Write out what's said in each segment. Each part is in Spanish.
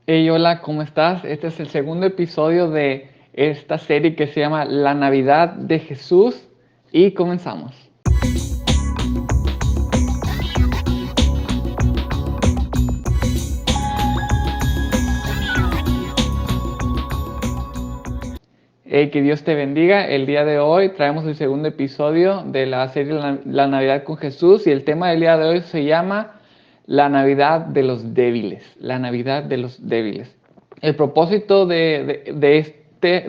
Hey, hola, ¿cómo estás? Este es el segundo episodio de esta serie que se llama La Navidad de Jesús y comenzamos. Hey, que Dios te bendiga. El día de hoy traemos el segundo episodio de la serie La Navidad con Jesús y el tema del día de hoy se llama La Navidad de los débiles. La Navidad de los débiles. El propósito de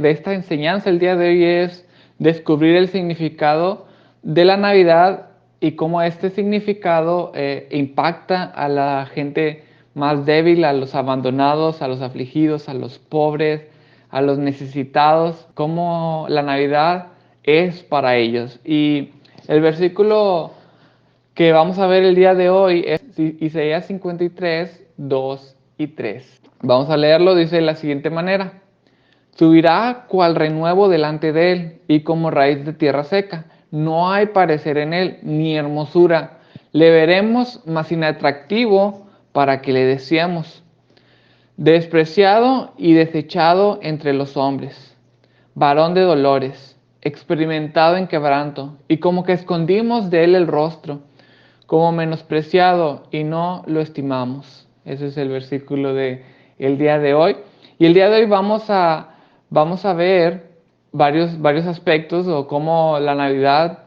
esta enseñanza el día de hoy es descubrir el significado de la Navidad y cómo este significado impacta a la gente más débil, a los abandonados, a los afligidos, a los pobres, a los necesitados, cómo la Navidad es para ellos. Y el versículo que vamos a ver el día de hoy es Isaías 53, 2 y 3. Vamos a leerlo, dice de la siguiente manera. Subirá cual renuevo delante de él y como raíz de tierra seca. No hay parecer en él, ni hermosura. Le veremos, mas inatractivo para que le deseemos. Despreciado y desechado entre los hombres. Varón de dolores, experimentado en quebranto, y como que escondimos de él el rostro, como menospreciado y no lo estimamos. Ese es el versículo de el día de hoy. Y el día de hoy vamos a ver varios aspectos o cómo la Navidad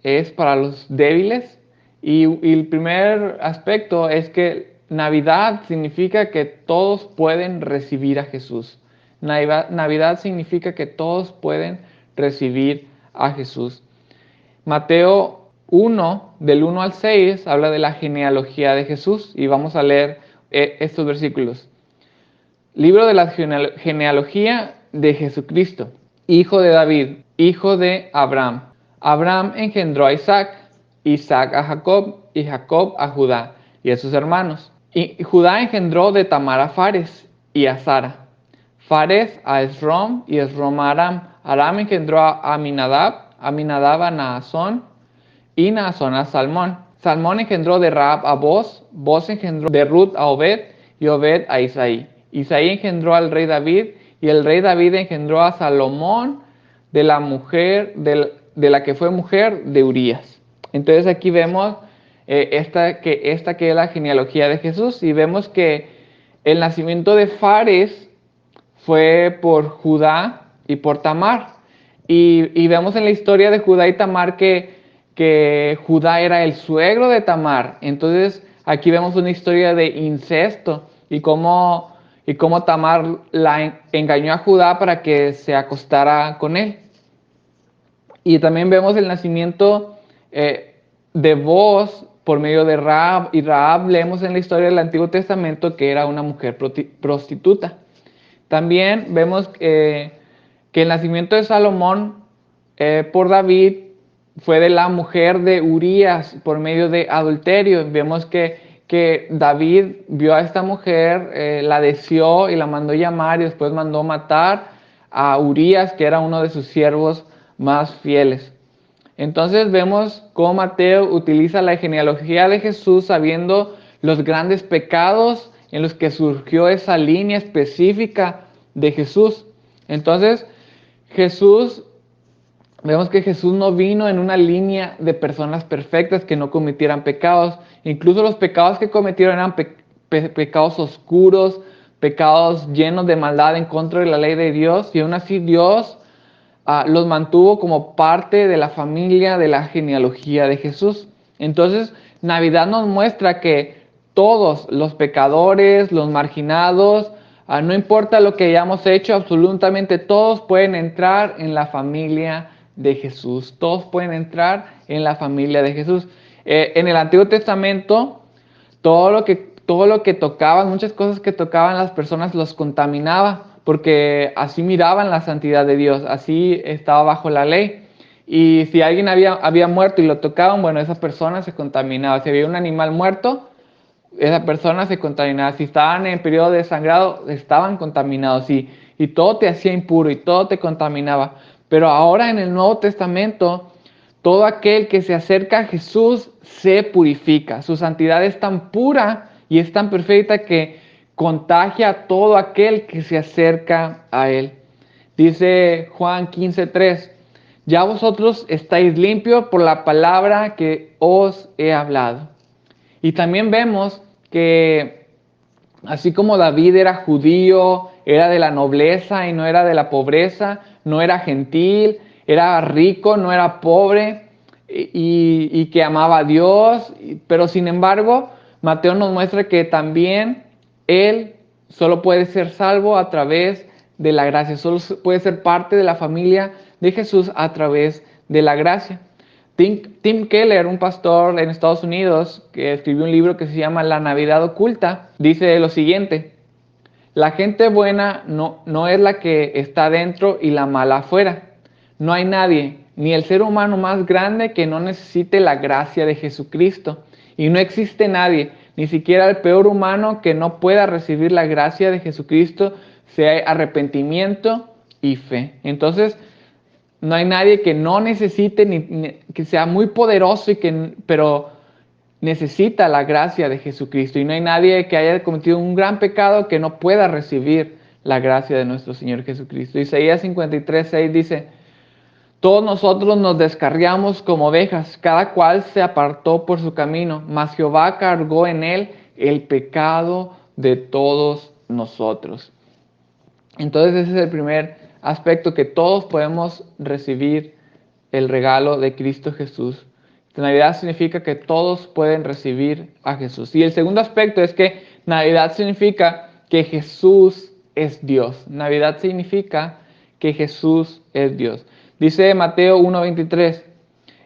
es para los débiles. Y el primer aspecto es que Navidad significa que todos pueden recibir a Jesús. Navidad significa que todos pueden recibir a Jesús. Mateo 1, del 1 al 6, habla de la genealogía de Jesús y vamos a leer estos versículos. Libro de la genealogía de Jesucristo, hijo de David, hijo de Abraham. Abraham engendró a Isaac, Isaac a Jacob y Jacob a Judá y a sus hermanos. Y Judá engendró de Tamar a Fares y a Sara. Fares a Esrom y Esrom a Aram. Aram engendró a Aminadab, Aminadab a Naasón y Naasón a Salmón. Salmón engendró de Rahab a Boz, Boz engendró de Ruth a Obed y Obed a Isaí. Isaí engendró al rey David y el rey David engendró a Salomón de la mujer de la que fue mujer de Urías. Entonces aquí vemos esta que es la genealogía de Jesús y vemos que el nacimiento de Fares fue por Judá y por Tamar. Y vemos en la historia de Judá y Tamar que Judá era el suegro de Tamar. Entonces aquí vemos una historia de incesto y cómo Tamar la engañó a Judá para que se acostara con él. Y también vemos el nacimiento de Boz por medio de Rahab. Y Rahab leemos en la historia del Antiguo Testamento que era una mujer prostituta. También vemos que el nacimiento de Salomón por David fue de la mujer de Urías por medio de adulterio. Vemos que David vio a esta mujer, la deseó y la mandó llamar y después mandó matar a Urías, que era uno de sus siervos más fieles. Entonces vemos cómo Mateo utiliza la genealogía de Jesús sabiendo los grandes pecados en los que surgió esa línea específica de Jesús. Entonces vemos que Jesús no vino en una línea de personas perfectas que no cometieran pecados. Incluso los pecados que cometieron eran pecados oscuros, pecados llenos de maldad en contra de la ley de Dios. Y aún así Dios los mantuvo como parte de la familia, de la genealogía de Jesús. Entonces, Navidad nos muestra que todos los pecadores, los marginados, no importa lo que hayamos hecho, absolutamente todos pueden entrar en la familia de Jesús. Todos pueden entrar en la familia de Jesús. En el Antiguo Testamento, todo lo que tocaban, muchas cosas que tocaban las personas los contaminaba, porque así miraban la santidad de Dios, así estaba bajo la ley. Y si alguien había muerto y lo tocaban, bueno, esa persona se contaminaba. Si había un animal muerto, esa persona se contaminaba. Si estaban en periodo de sangrado, estaban contaminados. Y todo te hacía impuro y todo te contaminaba. Pero ahora en el Nuevo Testamento, todo aquel que se acerca a Jesús se purifica. Su santidad es tan pura y es tan perfecta que contagia a todo aquel que se acerca a Él. Dice Juan 15:3, ya vosotros estáis limpios por la palabra que os he hablado. Y también vemos que así como David era judío, era de la nobleza y no era de la pobreza, no era gentil, era rico, no era pobre, y que amaba a Dios, pero sin embargo, Mateo nos muestra que también él solo puede ser salvo a través de la gracia, solo puede ser parte de la familia de Jesús a través de la gracia. Tim Keller, un pastor en Estados Unidos, que escribió un libro que se llama La Navidad Oculta, dice lo siguiente: la gente buena no es la que está dentro y la mala afuera. No hay nadie, ni el ser humano más grande, que no necesite la gracia de Jesucristo. Y no existe nadie, ni siquiera el peor humano, que no pueda recibir la gracia de Jesucristo si hay arrepentimiento y fe. Entonces, no hay nadie que no necesite, ni que sea muy poderoso, pero necesita la gracia de Jesucristo. Y no hay nadie que haya cometido un gran pecado que no pueda recibir la gracia de nuestro Señor Jesucristo. Isaías 53:6 dice: todos nosotros nos descarriamos como ovejas, cada cual se apartó por su camino, mas Jehová cargó en él el pecado de todos nosotros. Entonces ese es el primer aspecto, que todos podemos recibir el regalo de Cristo Jesús. Navidad significa que todos pueden recibir a Jesús. Y el segundo aspecto es que Navidad significa que Jesús es Dios. Navidad significa que Jesús es Dios. Dice Mateo 1:23,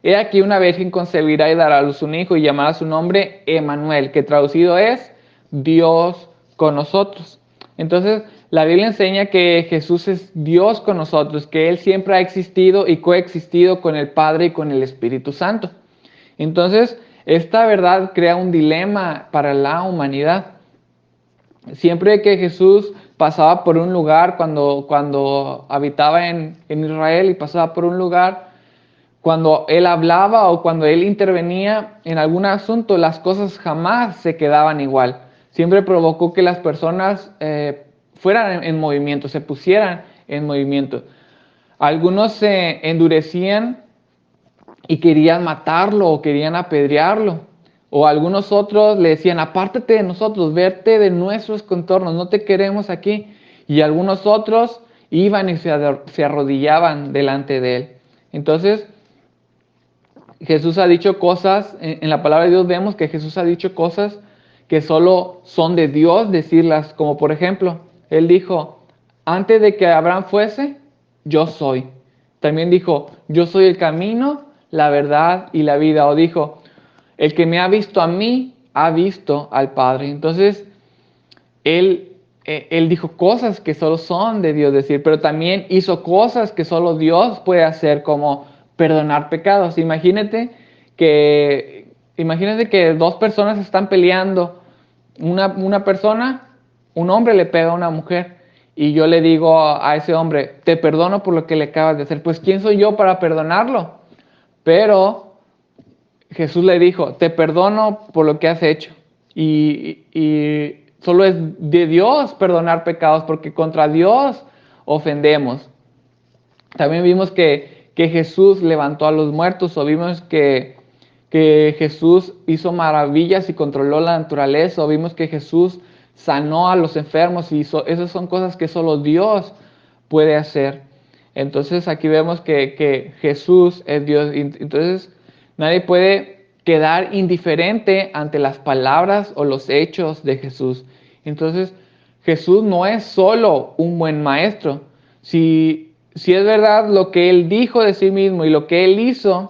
he aquí una virgen concebirá y dará a luz un hijo y llamará su nombre Emmanuel, que traducido es Dios con nosotros. Entonces, la Biblia enseña que Jesús es Dios con nosotros, que Él siempre ha existido y coexistido con el Padre y con el Espíritu Santo. Entonces, esta verdad crea un dilema para la humanidad. Siempre que Jesús pasaba por un lugar, cuando habitaba en Israel y pasaba por un lugar, cuando Él hablaba o cuando Él intervenía en algún asunto, las cosas jamás se quedaban igual. Siempre provocó que las personas fueran en movimiento, se pusieran en movimiento. Algunos se endurecían y querían matarlo o querían apedrearlo. O algunos otros le decían: apártate de nosotros, vete de nuestros contornos, no te queremos aquí. Y algunos otros iban y se arrodillaban delante de él. Entonces, Jesús ha dicho cosas, en la palabra de Dios vemos que Jesús ha dicho cosas que solo son de Dios decirlas, como por ejemplo, Él dijo: antes de que Abraham fuese, yo soy. También dijo: yo soy el camino, la verdad y la vida. O dijo: el que me ha visto a mí, ha visto al Padre. Entonces, Él dijo cosas que solo son de Dios decir, pero también hizo cosas que solo Dios puede hacer, como perdonar pecados. Imagínate que dos personas están peleando. Una persona, un hombre le pega a una mujer, y yo le digo a ese hombre: te perdono por lo que le acabas de hacer. Pues ¿quién soy yo para perdonarlo? Pero Jesús le dijo: te perdono por lo que has hecho. Y solo es de Dios perdonar pecados, porque contra Dios ofendemos. También vimos que Jesús levantó a los muertos, o vimos que Jesús hizo maravillas y controló la naturaleza, o vimos que Jesús sanó a los enfermos, y esas son cosas que solo Dios puede hacer. Entonces aquí vemos que Jesús es Dios. Entonces nadie puede quedar indiferente ante las palabras o los hechos de Jesús. Entonces Jesús no es solo un buen maestro. Si es verdad lo que Él dijo de sí mismo y lo que Él hizo,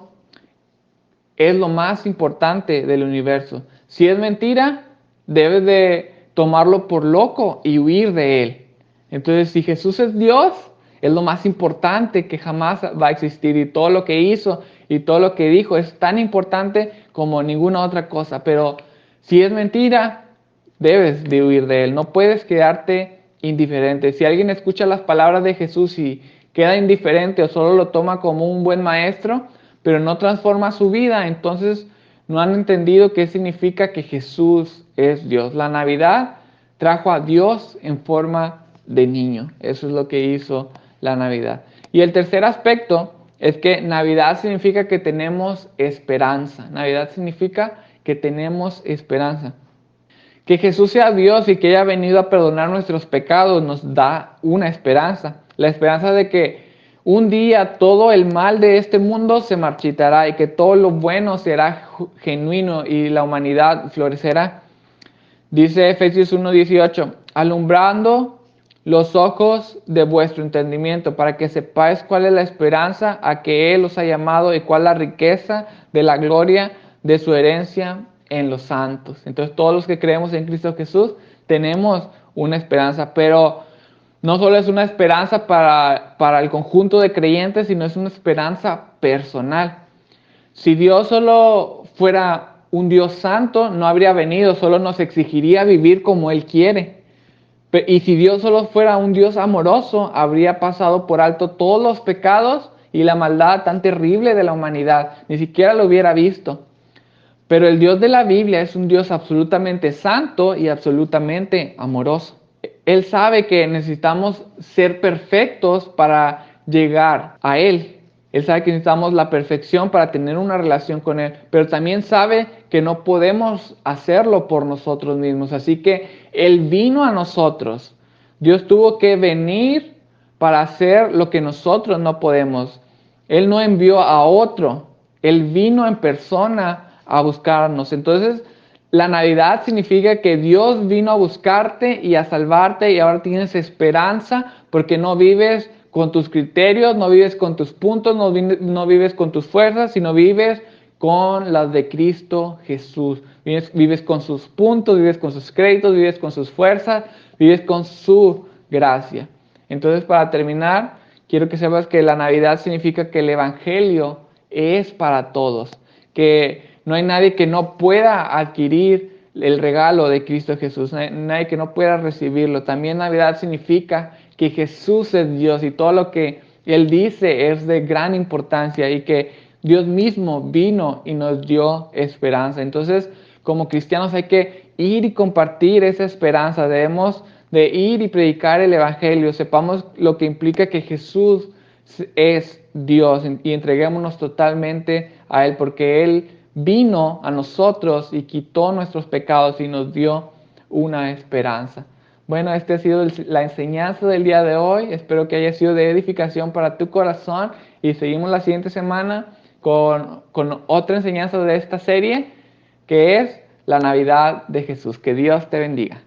es lo más importante del universo. Si es mentira, debes de tomarlo por loco y huir de Él. Entonces, si Jesús es Dios, es lo más importante que jamás va a existir, y todo lo que hizo y todo lo que dijo es tan importante como ninguna otra cosa. Pero si es mentira, debes de huir de Él. No puedes quedarte indiferente. Si alguien escucha las palabras de Jesús y queda indiferente, o solo lo toma como un buen maestro, pero no transforma su vida, entonces no han entendido qué significa que Jesús es Dios. La Navidad trajo a Dios en forma de niño. Eso es lo que hizo la Navidad. Y el tercer aspecto es que Navidad significa que tenemos esperanza. Navidad significa que tenemos esperanza. Que Jesús sea Dios y que haya venido a perdonar nuestros pecados nos da una esperanza. La esperanza de que un día todo el mal de este mundo se marchitará y que todo lo bueno será genuino y la humanidad florecerá. Dice Efesios 1:18, alumbrando los ojos de vuestro entendimiento para que sepáis cuál es la esperanza a que Él os ha llamado y cuál la riqueza de la gloria de su herencia en los santos. Entonces todos los que creemos en Cristo Jesús tenemos una esperanza, pero no solo es una esperanza para el conjunto de creyentes, sino es una esperanza personal. Si Dios solo fuera un Dios santo, no habría venido, solo nos exigiría vivir como Él quiere. Y si Dios solo fuera un Dios amoroso, habría pasado por alto todos los pecados y la maldad tan terrible de la humanidad. Ni siquiera lo hubiera visto. Pero el Dios de la Biblia es un Dios absolutamente santo y absolutamente amoroso. Él sabe que necesitamos ser perfectos para llegar a Él. Él sabe que necesitamos la perfección para tener una relación con Él, pero también sabe que no podemos hacerlo por nosotros mismos. Así que Él vino a nosotros. Dios tuvo que venir para hacer lo que nosotros no podemos. Él no envió a otro. Él vino en persona a buscarnos. Entonces, la Navidad significa que Dios vino a buscarte y a salvarte y ahora tienes esperanza porque no vives con tus criterios, no vives con tus puntos, no vives con tus fuerzas, sino vives con las de Cristo Jesús. Vives con sus puntos, vives con sus créditos, vives con sus fuerzas, vives con su gracia. Entonces, para terminar, quiero que sepas que la Navidad significa que el Evangelio es para todos, que no hay nadie que no pueda adquirir el regalo de Cristo Jesús, nadie que no pueda recibirlo. También Navidad significa que Jesús es Dios y todo lo que Él dice es de gran importancia y que Dios mismo vino y nos dio esperanza. Entonces, como cristianos hay que ir y compartir esa esperanza. Debemos de ir y predicar el Evangelio. Sepamos lo que implica que Jesús es Dios y entreguémonos totalmente a Él porque Él vino a nosotros y quitó nuestros pecados y nos dio una esperanza. Bueno, esta ha sido la enseñanza del día de hoy. Espero que haya sido de edificación para tu corazón y seguimos la siguiente semana con otra enseñanza de esta serie que es la Navidad de Jesús. Que Dios te bendiga.